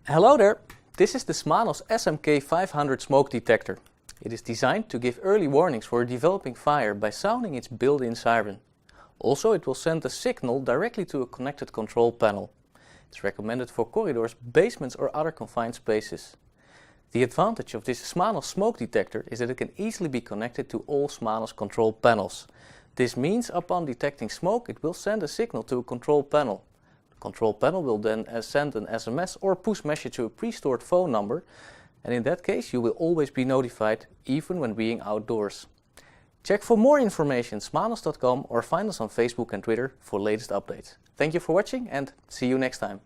Hello there! This is the smanos SMK500 smoke detector. It is designed to give early warnings for a developing fire by sounding its built-in siren. Also, it will send a signal directly to a connected control panel. It's recommended for corridors, basements or other confined spaces. The advantage of this smanos smoke detector is that it can easily be connected to all smanos control panels. This means upon detecting smoke, it will send a signal to a control panel. The control panel will then send an SMS or push message to a pre-stored phone number, and in that case you will always be notified, even when being outdoors. Check for more information smanos.com or find us on Facebook and Twitter for latest updates. Thank you for watching and see you next time.